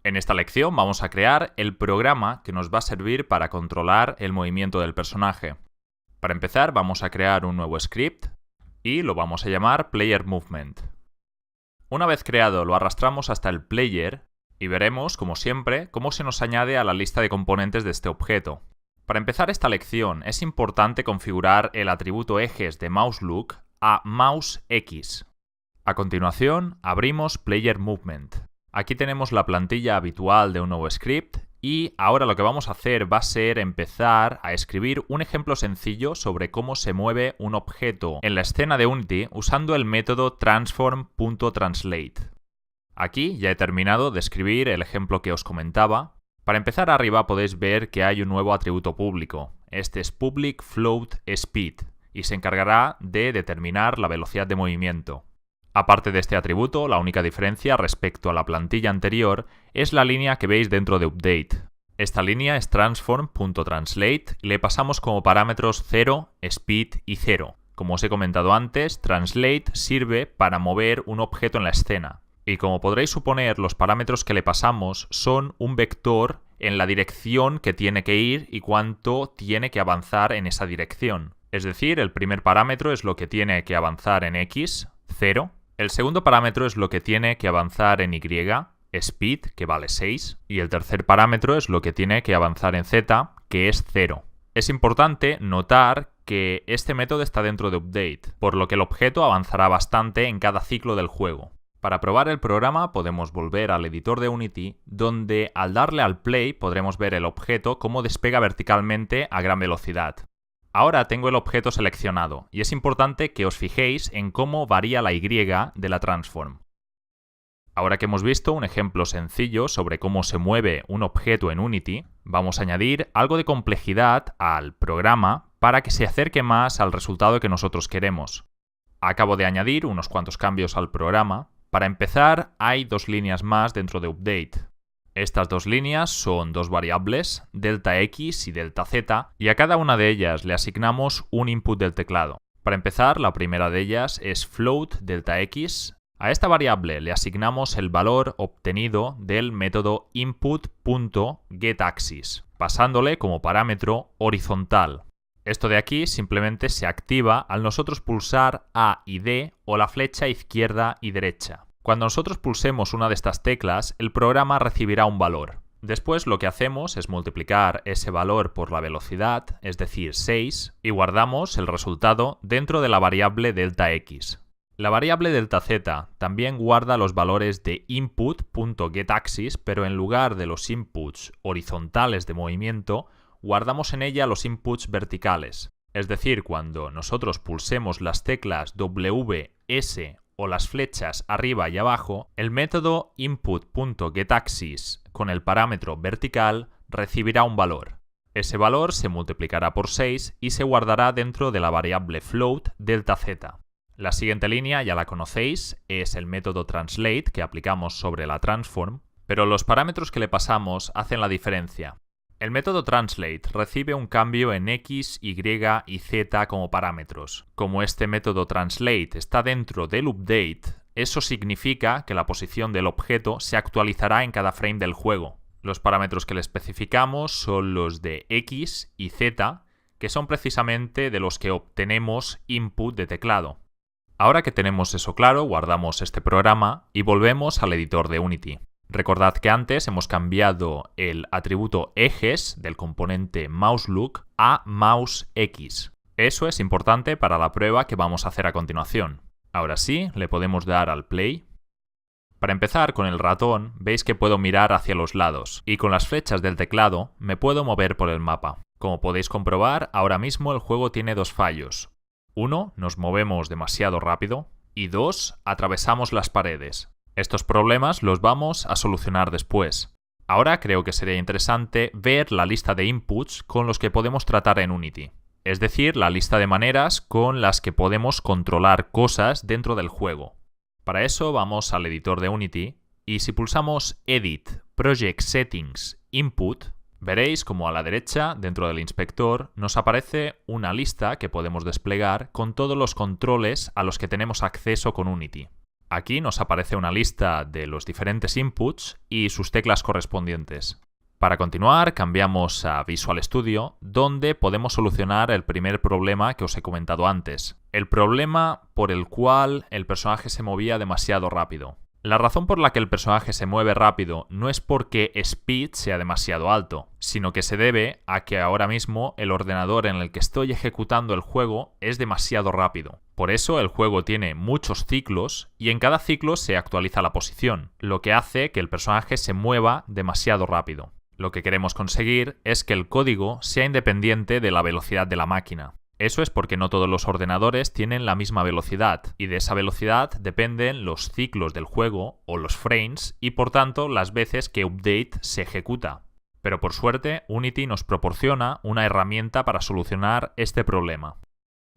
En esta lección vamos a crear el programa que nos va a servir para controlar el movimiento del personaje. Para empezar vamos a crear un nuevo script y lo vamos a llamar Player Movement. Una vez creado lo arrastramos hasta el player y veremos, como siempre, cómo se nos añade a la lista de componentes de este objeto. Para empezar esta lección es importante configurar el atributo ejes de mouseLook a mouseX. A continuación abrimos Player Movement. Aquí tenemos la plantilla habitual de un nuevo script y ahora lo que vamos a hacer va a ser empezar a escribir un ejemplo sencillo sobre cómo se mueve un objeto en la escena de Unity usando el método transform.translate. Aquí ya he terminado de escribir el ejemplo que os comentaba. Para empezar arriba podéis ver que hay un nuevo atributo público. Este es public float speed y se encargará de determinar la velocidad de movimiento. Aparte de este atributo, la única diferencia respecto a la plantilla anterior es la línea que veis dentro de Update. Esta línea es transform.translate y le pasamos como parámetros 0, speed y 0. Como os he comentado antes, translate sirve para mover un objeto en la escena. Y como podréis suponer, los parámetros que le pasamos son un vector en la dirección que tiene que ir y cuánto tiene que avanzar en esa dirección. Es decir, el primer parámetro es lo que tiene que avanzar en X, 0. El segundo parámetro es lo que tiene que avanzar en Y, speed, que vale 6, y el tercer parámetro es lo que tiene que avanzar en Z, que es 0. Es importante notar que este método está dentro de Update, por lo que el objeto avanzará bastante en cada ciclo del juego. Para probar el programa podemos volver al editor de Unity, donde al darle al play podremos ver el objeto cómo despega verticalmente a gran velocidad. Ahora tengo el objeto seleccionado y es importante que os fijéis en cómo varía la Y de la transform. Ahora que hemos visto un ejemplo sencillo sobre cómo se mueve un objeto en Unity, vamos a añadir algo de complejidad al programa para que se acerque más al resultado que nosotros queremos. Acabo de añadir unos cuantos cambios al programa. Para empezar, hay dos líneas más dentro de Update. Estas dos líneas son dos variables, delta X y delta Z, y a cada una de ellas le asignamos un input del teclado. Para empezar, la primera de ellas es float delta X. A esta variable le asignamos el valor obtenido del método input.getAxis, pasándole como parámetro horizontal. Esto de aquí simplemente se activa al nosotros pulsar A y D o la flecha izquierda y derecha. Cuando nosotros pulsemos una de estas teclas, el programa recibirá un valor. Después lo que hacemos es multiplicar ese valor por la velocidad, es decir, 6, y guardamos el resultado dentro de la variable delta X. La variable delta Z también guarda los valores de input.getAxis, pero en lugar de los inputs horizontales de movimiento, guardamos en ella los inputs verticales. Es decir, cuando nosotros pulsemos las teclas W, S o las flechas arriba y abajo, el método input.getAxis con el parámetro vertical recibirá un valor. Ese valor se multiplicará por 6 y se guardará dentro de la variable float delta Z. La siguiente línea ya la conocéis, es el método translate que aplicamos sobre la transform, pero los parámetros que le pasamos hacen la diferencia. El método translate recibe un cambio en X, Y y Z como parámetros. Como este método translate está dentro del update, eso significa que la posición del objeto se actualizará en cada frame del juego. Los parámetros que le especificamos son los de X y Z, que son precisamente de los que obtenemos input de teclado. Ahora que tenemos eso claro, guardamos este programa y volvemos al editor de Unity. Recordad que antes hemos cambiado el atributo ejes del componente mouseLook a mouseX. Eso es importante para la prueba que vamos a hacer a continuación. Ahora sí, le podemos dar al play. Para empezar, con el ratón veis que puedo mirar hacia los lados y con las flechas del teclado me puedo mover por el mapa. Como podéis comprobar, ahora mismo el juego tiene dos fallos. 1. Nos movemos demasiado rápido y 2. Atravesamos las paredes. Estos problemas los vamos a solucionar después. Ahora creo que sería interesante ver la lista de inputs con los que podemos tratar en Unity. Es decir, la lista de maneras con las que podemos controlar cosas dentro del juego. Para eso vamos al editor de Unity y si pulsamos Edit, Project Settings, Input, veréis como a la derecha, dentro del inspector, nos aparece una lista que podemos desplegar con todos los controles a los que tenemos acceso con Unity. Aquí nos aparece una lista de los diferentes inputs y sus teclas correspondientes. Para continuar, cambiamos a Visual Studio, donde podemos solucionar el primer problema que os he comentado antes. El problema por el cual el personaje se movía demasiado rápido. La razón por la que el personaje se mueve rápido no es porque speed sea demasiado alto, sino que se debe a que ahora mismo el ordenador en el que estoy ejecutando el juego es demasiado rápido. Por eso el juego tiene muchos ciclos y en cada ciclo se actualiza la posición, lo que hace que el personaje se mueva demasiado rápido. Lo que queremos conseguir es que el código sea independiente de la velocidad de la máquina. Eso es porque no todos los ordenadores tienen la misma velocidad, y de esa velocidad dependen los ciclos del juego o los frames y por tanto las veces que update se ejecuta. Pero por suerte, Unity nos proporciona una herramienta para solucionar este problema.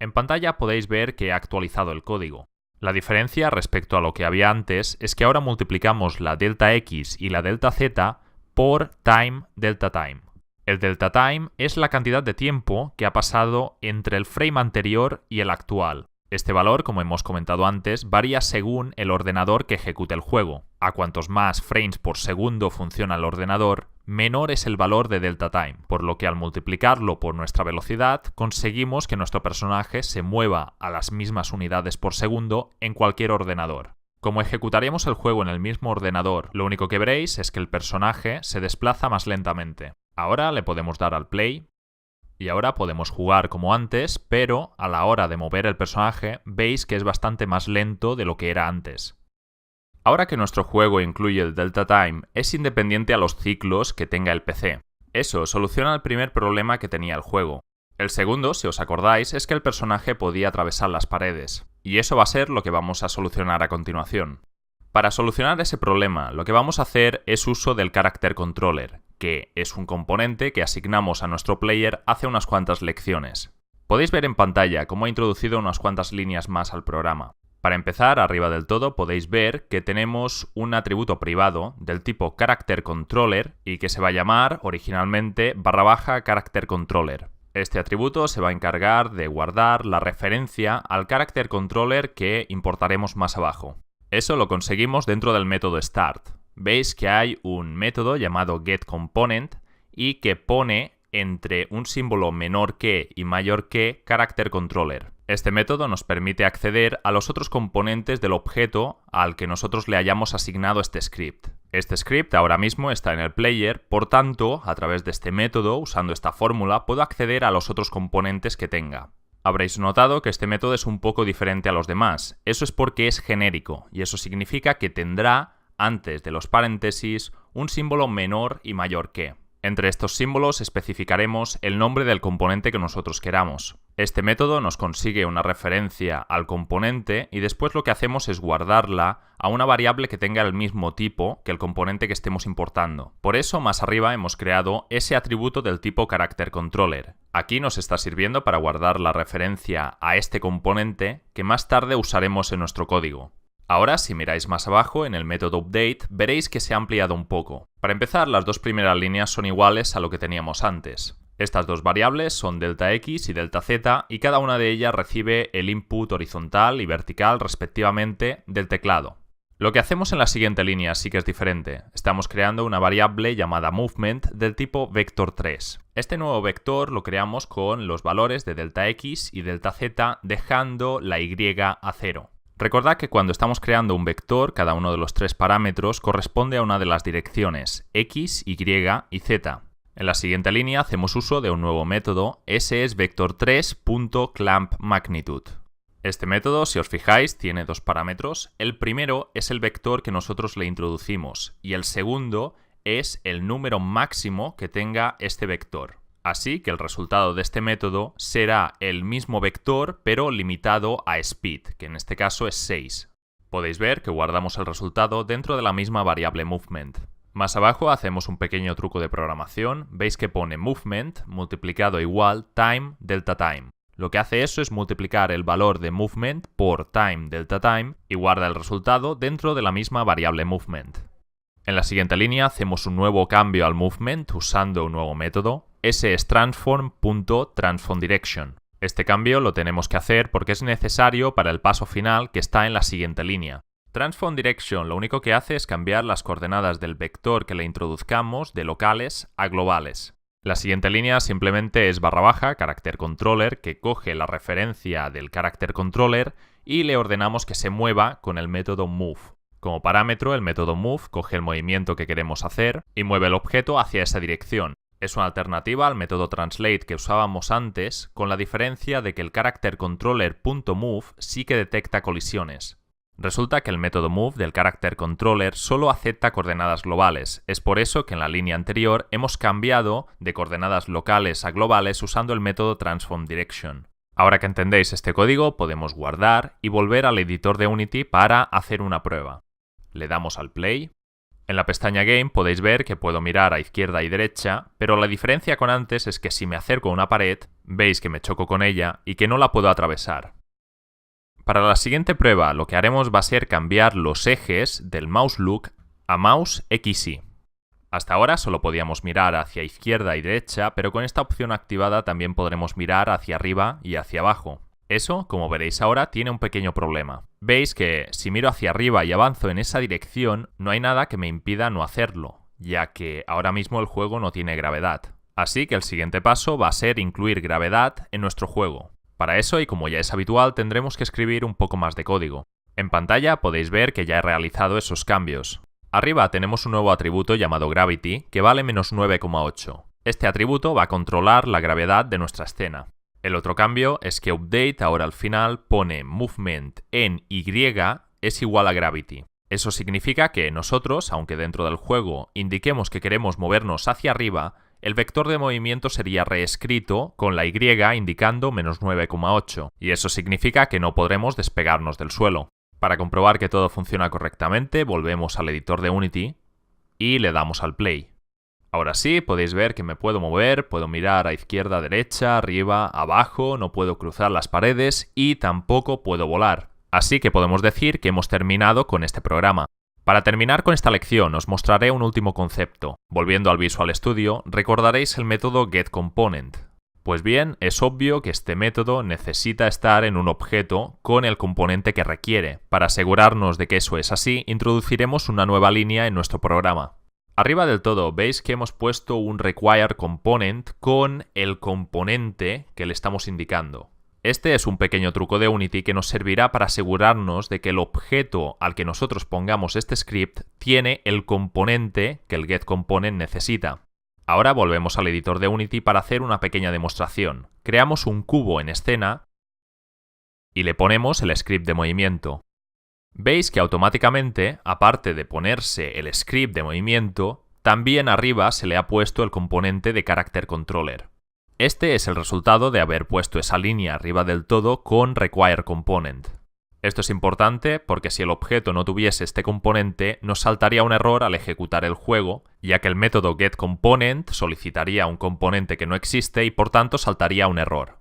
En pantalla podéis ver que he actualizado el código. La diferencia respecto a lo que había antes es que ahora multiplicamos la delta X y la delta Z por time delta time. El delta time es la cantidad de tiempo que ha pasado entre el frame anterior y el actual. Este valor, como hemos comentado antes, varía según el ordenador que ejecute el juego. A cuantos más frames por segundo funciona el ordenador, menor es el valor de delta time, por lo que al multiplicarlo por nuestra velocidad conseguimos que nuestro personaje se mueva a las mismas unidades por segundo en cualquier ordenador. Como ejecutaremos el juego en el mismo ordenador, lo único que veréis es que el personaje se desplaza más lentamente. Ahora le podemos dar al play y ahora podemos jugar como antes, pero a la hora de mover el personaje veis que es bastante más lento de lo que era antes. Ahora que nuestro juego incluye el delta time, es independiente a los ciclos que tenga el PC. Eso soluciona el primer problema que tenía el juego. El segundo, si os acordáis, es que el personaje podía atravesar las paredes, y eso va a ser lo que vamos a solucionar a continuación. Para solucionar ese problema, lo que vamos a hacer es uso del Character Controller, que es un componente que asignamos a nuestro player hace unas cuantas lecciones. Podéis ver en pantalla cómo he introducido unas cuantas líneas más al programa. Para empezar, arriba del todo podéis ver que tenemos un atributo privado del tipo Character Controller y que se va a llamar originalmente / Character Controller. Este atributo se va a encargar de guardar la referencia al Character Controller que importaremos más abajo. Eso lo conseguimos dentro del método start. Veis que hay un método llamado getComponent y que pone entre un símbolo menor que y mayor que Character Controller. Este método nos permite acceder a los otros componentes del objeto al que nosotros le hayamos asignado este script. Este script ahora mismo está en el player, por tanto, a través de este método, usando esta fórmula, puedo acceder a los otros componentes que tenga. Habréis notado que este método es un poco diferente a los demás. Eso es porque es genérico, y eso significa que tendrá, antes de los paréntesis, un símbolo menor y mayor que. Entre estos símbolos especificaremos el nombre del componente que nosotros queramos. Este método nos consigue una referencia al componente y después lo que hacemos es guardarla a una variable que tenga el mismo tipo que el componente que estemos importando. Por eso más arriba hemos creado ese atributo del tipo Character Controller. Aquí nos está sirviendo para guardar la referencia a este componente que más tarde usaremos en nuestro código. Ahora, si miráis más abajo en el método update, veréis que se ha ampliado un poco. Para empezar, las dos primeras líneas son iguales a lo que teníamos antes. Estas dos variables son delta X y delta Z y cada una de ellas recibe el input horizontal y vertical respectivamente del teclado. Lo que hacemos en la siguiente línea sí que es diferente. Estamos creando una variable llamada movement del tipo vector3. Este nuevo vector lo creamos con los valores de delta X y delta Z dejando la Y a 0. Recordad que cuando estamos creando un vector, cada uno de los tres parámetros corresponde a una de las direcciones X, Y y Z. En la siguiente línea hacemos uso de un nuevo método, ese es vector3.clampMagnitude. Este método, si os fijáis, tiene dos parámetros. El primero es el vector que nosotros le introducimos y el segundo es el número máximo que tenga este vector. Así que el resultado de este método será el mismo vector pero limitado a speed, que en este caso es 6. Podéis ver que guardamos el resultado dentro de la misma variable movement. Más abajo hacemos un pequeño truco de programación. Veis que pone movement multiplicado igual time delta time. Lo que hace eso es multiplicar el valor de movement por time delta time y guarda el resultado dentro de la misma variable movement. En la siguiente línea hacemos un nuevo cambio al movement usando un nuevo método. Ese es transform.transformDirection. Este cambio lo tenemos que hacer porque es necesario para el paso final que está en la siguiente línea. Transform Direction lo único que hace es cambiar las coordenadas del vector que le introduzcamos de locales a globales. La siguiente línea simplemente es _ character controller, que coge la referencia del character controller y le ordenamos que se mueva con el método move. Como parámetro, el método move coge el movimiento que queremos hacer y mueve el objeto hacia esa dirección. Es una alternativa al método translate que usábamos antes, con la diferencia de que el character controller.move sí que detecta colisiones. Resulta que el método move del character controller solo acepta coordenadas globales. Es por eso que en la línea anterior hemos cambiado de coordenadas locales a globales usando el método transform direction. Ahora que entendéis este código, podemos guardar y volver al editor de Unity para hacer una prueba. Le damos al play. En la pestaña Game podéis ver que puedo mirar a izquierda y derecha, pero la diferencia con antes es que si me acerco a una pared, veis que me choco con ella y que no la puedo atravesar. Para la siguiente prueba, lo que haremos va a ser cambiar los ejes del mouse look a mouse XY. Hasta ahora solo podíamos mirar hacia izquierda y derecha, pero con esta opción activada también podremos mirar hacia arriba y hacia abajo. Eso, como veréis ahora, tiene un pequeño problema. Veis que si miro hacia arriba y avanzo en esa dirección, no hay nada que me impida no hacerlo, ya que ahora mismo el juego no tiene gravedad. Así que el siguiente paso va a ser incluir gravedad en nuestro juego. Para eso, y como ya es habitual, tendremos que escribir un poco más de código. En pantalla podéis ver que ya he realizado esos cambios. Arriba tenemos un nuevo atributo llamado Gravity, que vale -9,8. Este atributo va a controlar la gravedad de nuestra escena. El otro cambio es que Update ahora al final pone Movement en Y es igual a Gravity. Eso significa que nosotros, aunque dentro del juego indiquemos que queremos movernos hacia arriba, el vector de movimiento sería reescrito con la Y indicando -9,8, y eso significa que no podremos despegarnos del suelo. Para comprobar que todo funciona correctamente, volvemos al editor de Unity y le damos al play. Ahora sí, podéis ver que me puedo mover, puedo mirar a izquierda, derecha, arriba, abajo, no puedo cruzar las paredes y tampoco puedo volar. Así que podemos decir que hemos terminado con este programa. Para terminar con esta lección os mostraré un último concepto. Volviendo al Visual Studio, recordaréis el método getComponent. Pues bien, es obvio que este método necesita estar en un objeto con el componente que requiere. Para asegurarnos de que eso es así, introduciremos una nueva línea en nuestro programa. Arriba del todo veis que hemos puesto un requireComponent con el componente que le estamos indicando. Este es un pequeño truco de Unity que nos servirá para asegurarnos de que el objeto al que nosotros pongamos este script tiene el componente que el getComponent necesita. Ahora volvemos al editor de Unity para hacer una pequeña demostración. Creamos un cubo en escena y le ponemos el script de movimiento. Veis que automáticamente, aparte de ponerse el script de movimiento, también arriba se le ha puesto el componente de character controller. Este es el resultado de haber puesto esa línea arriba del todo con requireComponent. Esto es importante porque si el objeto no tuviese este componente, nos saltaría un error al ejecutar el juego, ya que el método getComponent solicitaría un componente que no existe y por tanto saltaría un error.